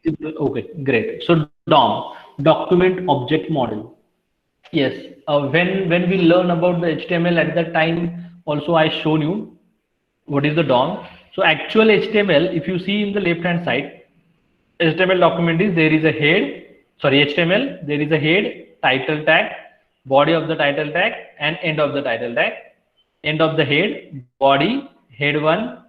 Okay, great. So DOM, document object model. Yes, when we learn about the HTML at that time, also I shown you what is the DOM. So actual HTML, if you see in the left hand side, HTML document is there is a head, sorry HTML, there is a head, title tag, body of the title tag, and end of the title tag. End of the head, body, head one,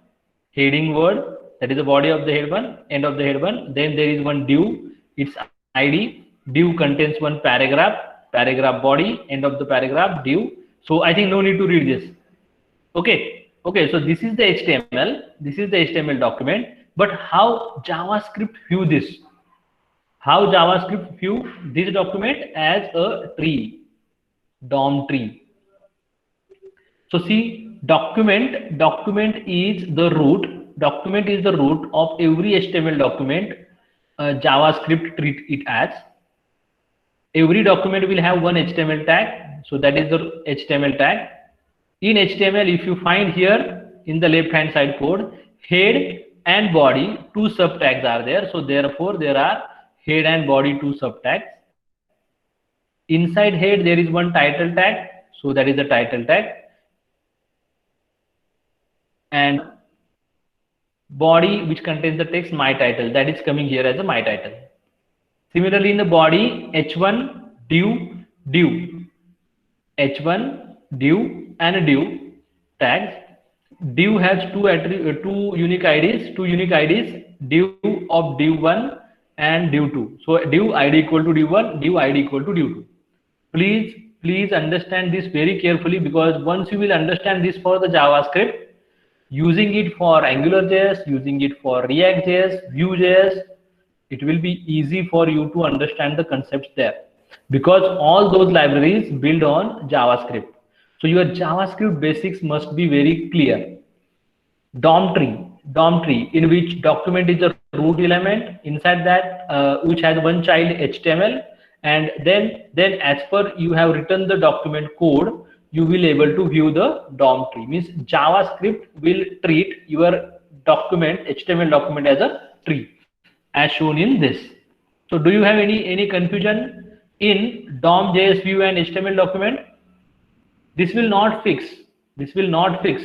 heading word, that is the body of the head one, end of the head one. Then there is one div, its ID. Div contains one paragraph, paragraph body, end of the paragraph, div. So I think no need to read this. Okay, so this is the HTML, this is the HTML document, but how JavaScript view this? How JavaScript view this document as a tree, DOM tree. So see, document is the root, document is the root of every HTML document. JavaScript treat it as. Every document will have one HTML tag, so that is the HTML tag. In HTML, if you find here in the left hand side code, head and body, two subtags are there. So therefore, there are head and body two subtags. Inside head, there is one title tag. So that is the title tag. And body, which contains the text my title, that is coming here as a my title. Similarly, in the body, h1 div, h1 div and a div tags. Div has two unique IDs, div of div1 and div2. So div ID equal to div1, div ID equal to div2. Please understand this very carefully, because once you will understand this for the JavaScript, using it for AngularJS, using it for React.js, Vue.js, it will be easy for you to understand the concepts there, because all those libraries build on JavaScript. So your JavaScript basics must be very clear. DOM tree in which document is a root element, inside that which has one child HTML, and then as per you have written the document code, you will able to view the DOM tree. Means JavaScript will treat your document, HTML document, as a tree, as shown in this. So do you have any confusion in DOM, JS, Vue and HTML document? This will not fix. This will not fix.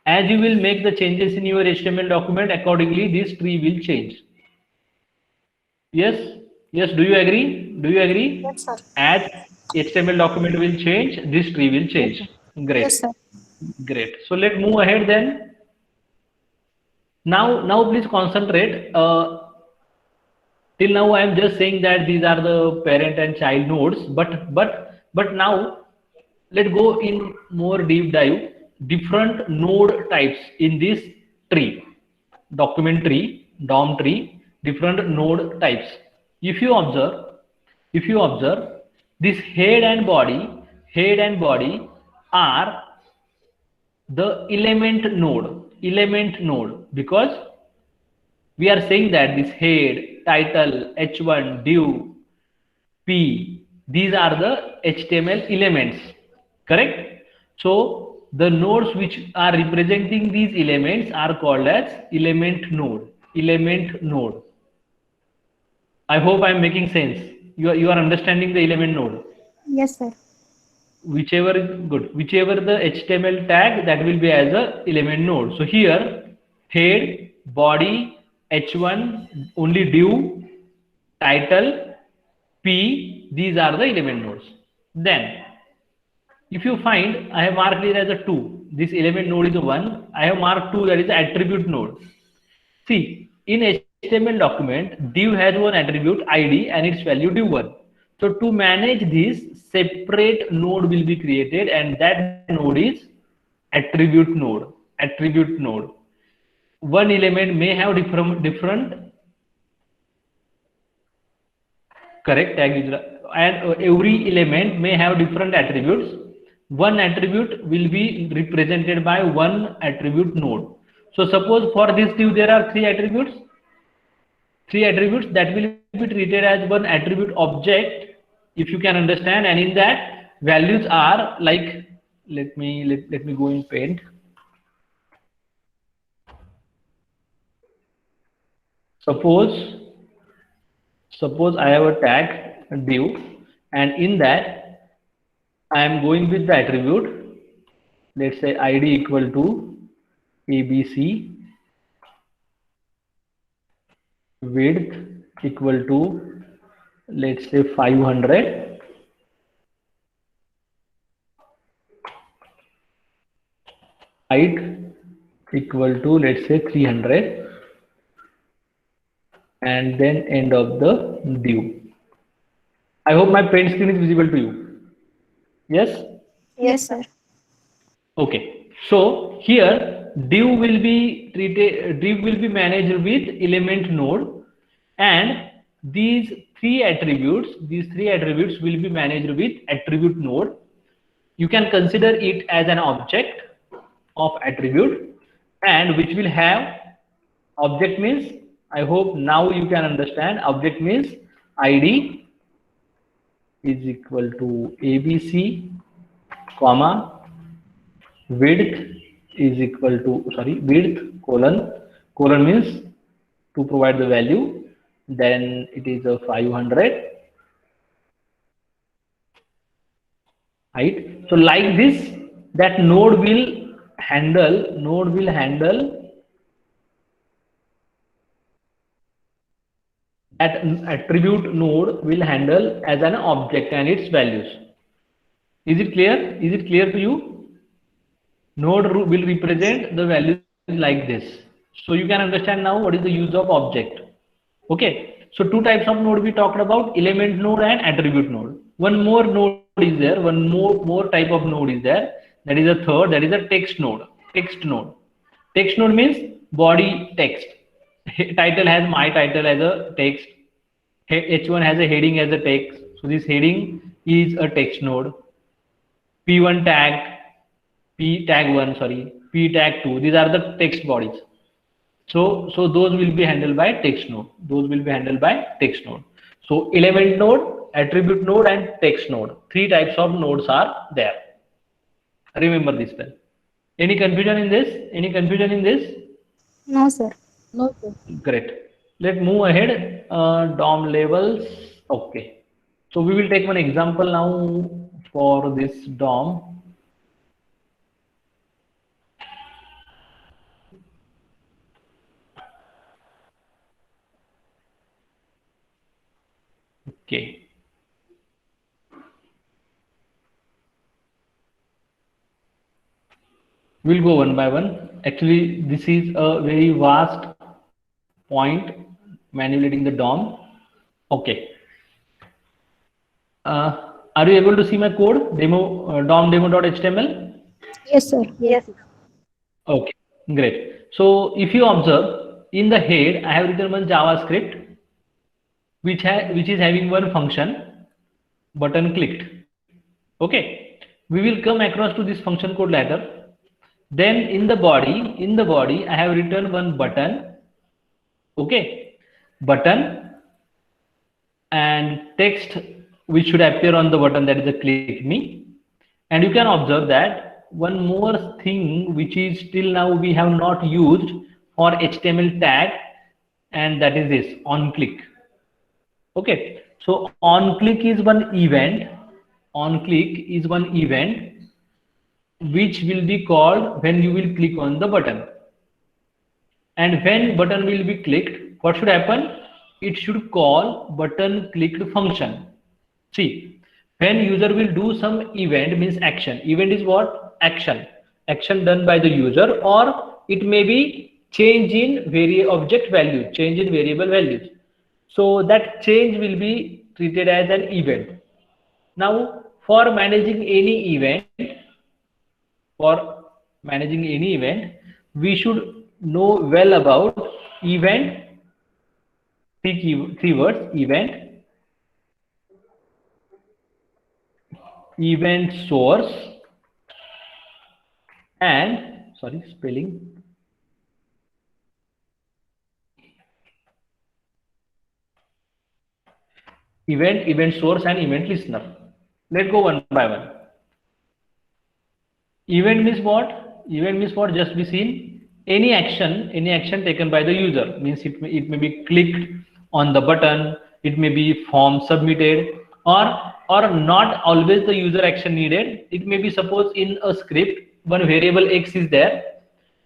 As you will make the changes in your HTML document, accordingly this tree will change. Yes, yes. Do you agree? Do you agree? Yes, sir. As HTML document will change, this tree will Yes, change. sir. Yes, Great, sir. great. So let's move ahead then. Now please concentrate. Till now I am just saying that these are the parent and child nodes, but now let's go in more deep dive. Different node types in this tree, document tree, DOM tree, different node types. If you observe this head and body are the element node, because we are saying that this head, title, h1 div, p, these are the HTML elements, correct? So the nodes which are representing these elements are called as element node. I hope I am making sense. You are understanding the element node. Yes, sir. Whichever is good, whichever the HTML tag, that will be as a element node. So here head, body, h1 only div, title, p, these are the element nodes. Then if you find, I have marked it as a 2, this element node is a 1, I have marked 2, that is the attribute node. See, in HTML document, div has one attribute ID and its value div1. So to manage this, separate node will be created, and that node is attribute node. Attribute node. One element may have different correct tag is, and every element may have different attributes. One attribute will be represented by one attribute node. So suppose for this div there are three attributes that will be treated as one attribute object, if you can understand, and in that values are like, let me go in Paint. Suppose Suppose I have a tag div, and in that I am going with the attribute, let's say id equal to abc, width equal to, let's say, 500, height equal to, let's say, 300, and then end of the div. I hope my paint screen is visible to you. Yes. Yes, sir. Okay, so here div will be managed with element node, and these three attributes will be managed with attribute node. You can consider it as an object of attribute, and which will have object means, I hope now you can understand, object means id is equal to abc, comma, width is equal to, sorry, width colon means to provide the value, then it is a 500, right? So like this, that node will handle that attribute node will handle as an object and its values. Is it clear? Is it clear to you? Node will represent the values like this. So you can understand now what is the use of object. Okay. So two types of node we talked about: element node and attribute node. One more node is there. One more type of node is there. That is a third. That is a text node. Text node. Text node means body text. Title has my title as a text. H1 has a heading as a text. So this heading is a text node. P1 tag, P tag 1, sorry, P tag 2. These are the text bodies. So those will be handled by text node. Those will be handled by text node. So element node, attribute node, and text node. Three types of nodes are there. Remember this well. Any confusion in this? Any confusion in this? No, sir. No, sir. Great. Let's move ahead. DOM labels. Okay. So we will take one example now for this DOM. Okay. We'll go one by one. Actually, this is a very vast point, manipulating the DOM. Okay. Are you able to see my code? DOM demo.html? Yes, sir. Yes. Okay, great. So if you observe in the head, I have written one JavaScript which is having one function, button clicked. Okay, we will come across to this function code later. Then in the body, I have written one button. Okay, button and text which should appear on the button, that is a click me. And you can observe that one more thing which is till now we have not used for HTML tag, and that is this on click. Okay, so on click is one event. On click is one event which will be called when you will click on the button. And when button will be clicked, what should happen? It should call button clicked function. See, when user will do some event, means action. Event is what? Action. Action done by the user, or it may be change in object value, change in variable values. So that change will be treated as an event. Now, for managing any event, we should know well about event. Three words: event source, and sorry, spelling. Event source, and event listener. Let's go one by one. Event means what? Event means what? Just be seen. Any action taken by the user, means it may be clicked on the button, it may be form submitted, or not always the user action needed. It may be, suppose in a script one variable x is there,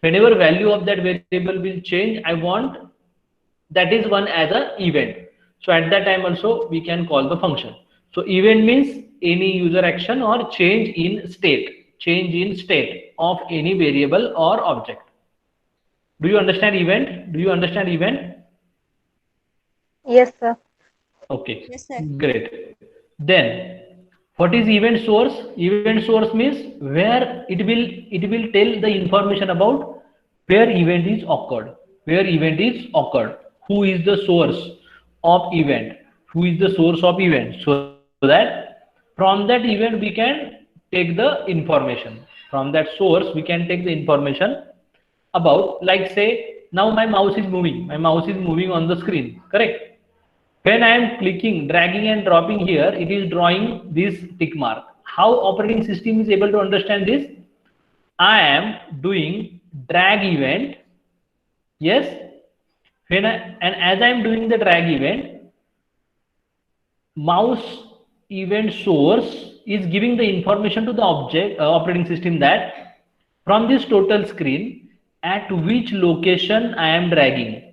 whenever value of that variable will change, I want that is one as a event. So at that time also we can call the function. So event means any user action or change in state of any variable or object. Do you understand event? Do you understand event? Yes, sir. Okay, Yes, sir. great. Then what is event source? Event source means where it will tell the information about where event is occurred, who is the source of event, so that from that event we can take the information. From that source we can take the information about, like say now my mouse is moving on the screen, correct? When I am clicking, dragging and dropping here, it is drawing this tick mark. How operating system is able to understand this? I am doing drag event. Yes. And as I am doing the drag event, mouse event source is giving the information to the operating system that from this total screen, at which location I am dragging.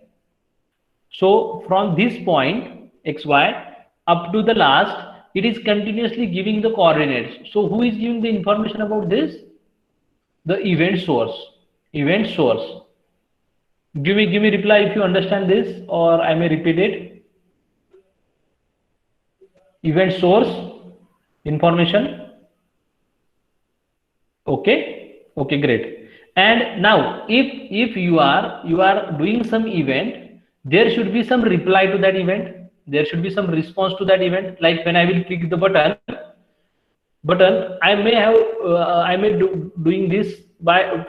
So from this point xy up to the last, it is continuously giving the coordinates. So who is giving the information about this? The event source. Give me reply if you understand this, or I may repeat it. Event source information. Okay, great. And now if you are doing some event, there should be some reply to that event, there should be some response to that event. Like when I will click the button, I may have doing this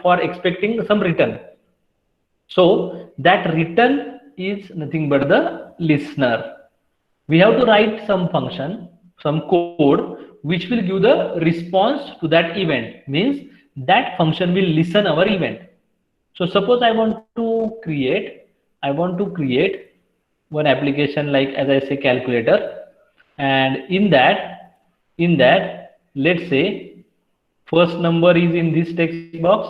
for expecting some return. So that return is nothing but the listener. We have to write some function, some code which will give the response to that event. Means that function will listen our event. So suppose I want to create one application, like as I say calculator, and in that let's say first number is in this text box,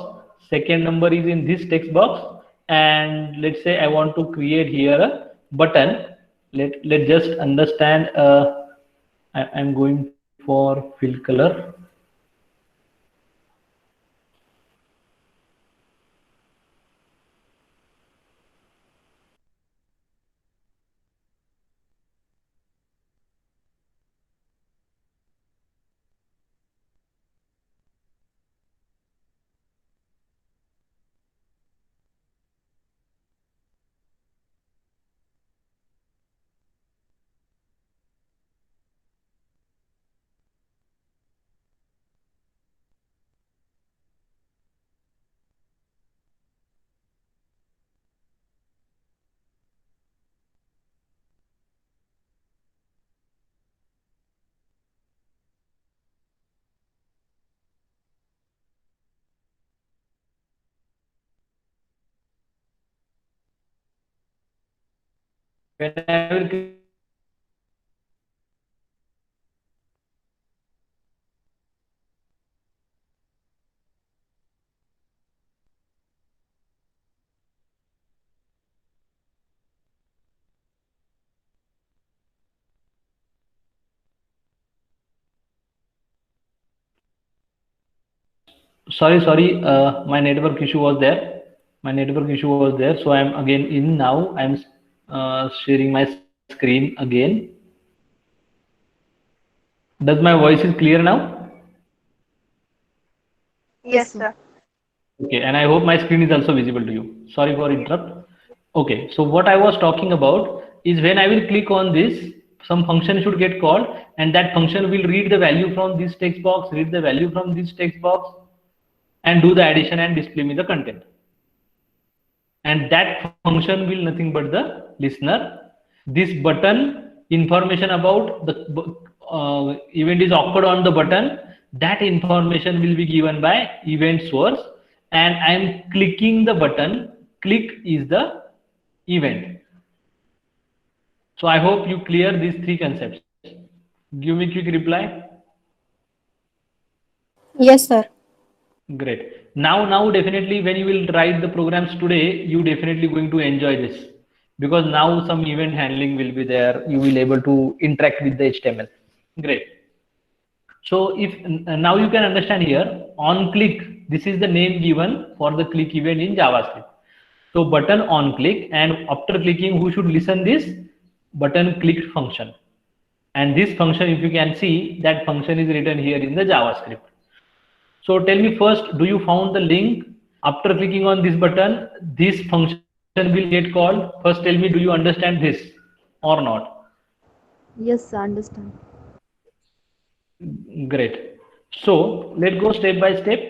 second number is in this text box, and let's say I want to create here a button. Let's just understand. I'm going for fill color. When I will sorry, my network issue was there. So I'm again in now. I'm sharing my screen again. Does my voice is clear now? Yes, sir. Okay, and I hope my screen is also visible to you. Sorry for interrupt. Okay, so what I was talking about is when I will click on this, some function should get called, and that function will read the value from this text box, and do the addition and display me the content. And that function will nothing but the listener. This button information about the event is occurred on the button, that information will be given by event source, and I am clicking the button. Click is the event. So I hope you clear these three concepts. Give me quick reply. Yes, sir. Great. Now definitely when you will write the programs today, you definitely going to enjoy this because now some event handling will be there. You will able to interact with the HTML. Great. So if now you can understand here on click, this is the name given for the click event in JavaScript. So button on click, and after clicking, who should listen this button clicked function. And this function, if you can see, that function is written here in the JavaScript. So tell me first, do you found the link? After clicking on this button, this function will get called. First tell me, do you understand this or not? Yes, understand. Great. So let's go step by step.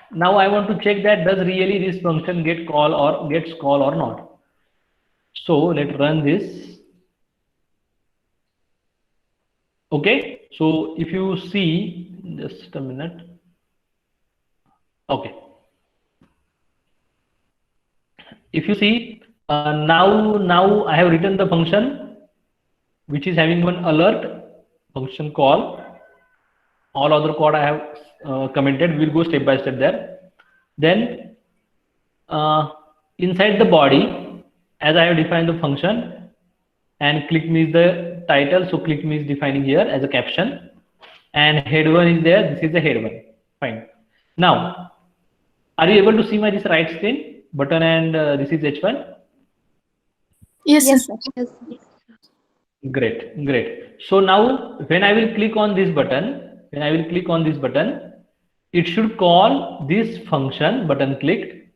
Now I want to check that does really this function get call or gets call or not. So let's run this. Okay. So if you see, just a minute. Okay. If you see now I have written the function which is having one alert function call. All other code I have commented. We'll go step by step there. Then inside the body, as I have defined the function, and click means the title. So click means defining here as a caption, and head one is there. This is the head one. Fine. Now, are you able to see my this right screen button and this is H1? Yes, sir. Yes. Great, great. So now when I will click on this button, it should call this function button clicked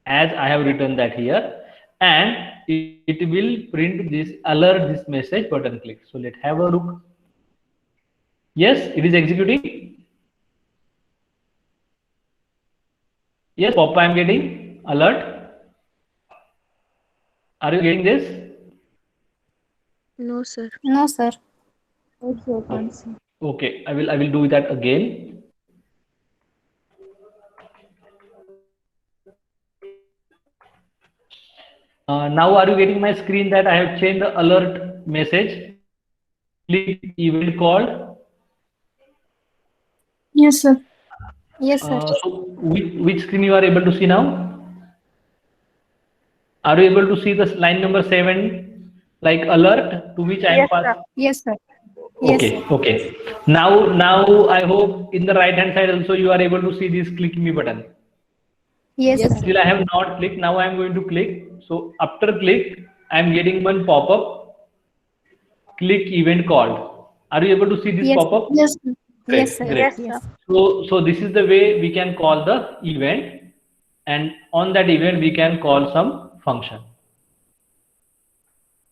as I have written that here, and it will print this alert this message button click. So let's have a look. Yes, it is executing. Yes, Papa, I am getting alert. Are you getting this? No, sir. No, sir. Also can't see. Okay, I will do that again. Now are you getting my screen that I have changed the alert message? Click event called. Yes, sir. Yes, sir. So which screen you are able to see now? Are you able to see the line number 7 like alert to which I am Yes, passed? sir. Yes, sir. Yes, Okay, sir. okay. Now I hope in the right hand side also you are able to see this click me button. Yes, Yes, sir. Still I have not clicked. Now I am going to click. So after click, I am getting one pop-up. Click event called. Are you able to see this Yes. pop-up? Yes, sir. Great, Yes, sir. great. Yes, Yes. sir. So this is the way we can call the event, and on that event we can call some function.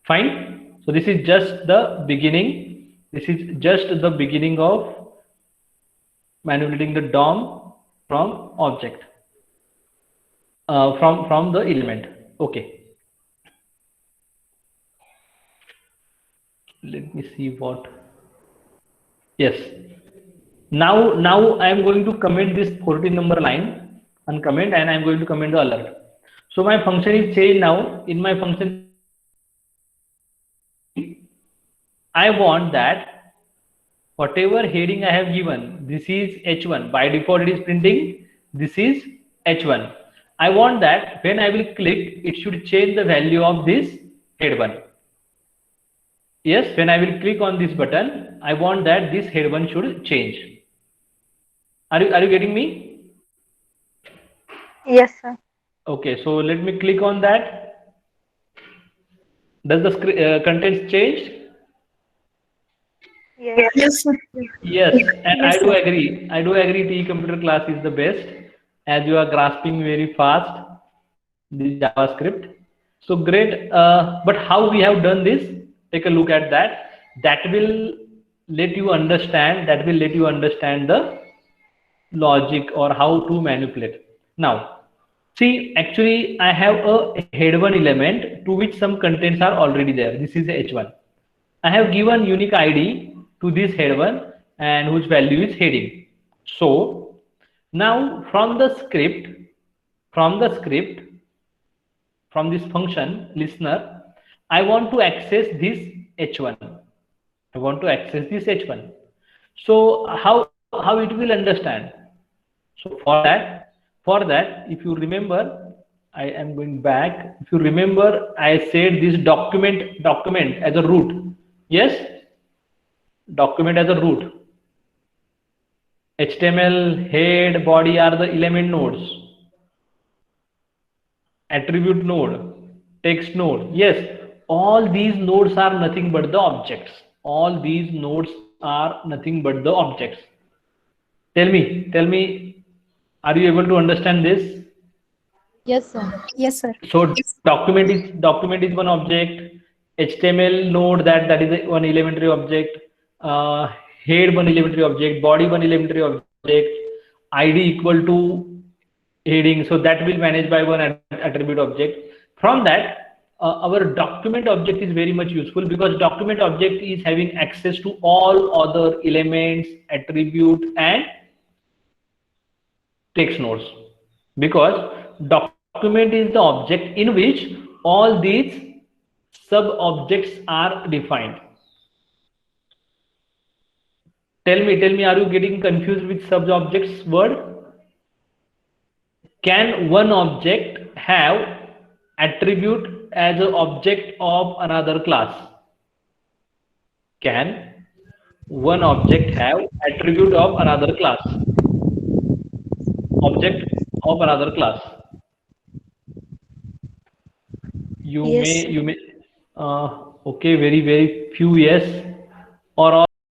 Fine. So this is just the beginning. This is just the beginning of manipulating the DOM from object, from the element. Okay. Let me see what. Yes. Now I am going to comment this 14 number line, uncomment, and I am going to comment the alert. So my function is changed now. In my function, I want that whatever heading I have given, this is H1. By default, it is printing. This is H1. I want that when I will click, it should change the value of this head one. Yes, when I will click on this button, I want that this head one should change. Are you getting me? Yes, sir. Okay, so let me click on that. Does the contents change? Yes. Yes, sir. Yes, and Yes, I do sir. agree. I do agree. TE computer class is the best as you are grasping very fast the JavaScript. So great. But how we have done this? Take a look at that. That will let you understand. That will let you understand the logic or how to manipulate. Now, see, actually, I have a head one element to which some contents are already there. This is H1. I have given unique ID to this head one and whose value is heading. So now from the script, from this function listener, I want to access this H1. I want to access this H1. So how it will understand? So for that, if you remember, I am going back. If you remember, I said this document as a root. Yes, document as a root. HTML, head, body are the element nodes. Attribute node, text node. Yes, all these nodes are nothing but the objects. All these nodes are nothing but the objects. Tell me, are you able to understand this? Yes, sir. Yes, sir. So document is one object. HTML node that is one elementary object. Head one elementary object. Body one elementary object. ID equal to heading. So that will manage by one attribute object. From that, our document object is very much useful because document object is having access to all other elements, attribute, and text nodes, because document is the object in which all these sub objects are defined. Tell me, are you getting confused with sub objects word? Can one object have attribute as an object of another class? Can one object have attribute of another class? Object of another class. You Yes, may sir. you may okay, very few yes, or all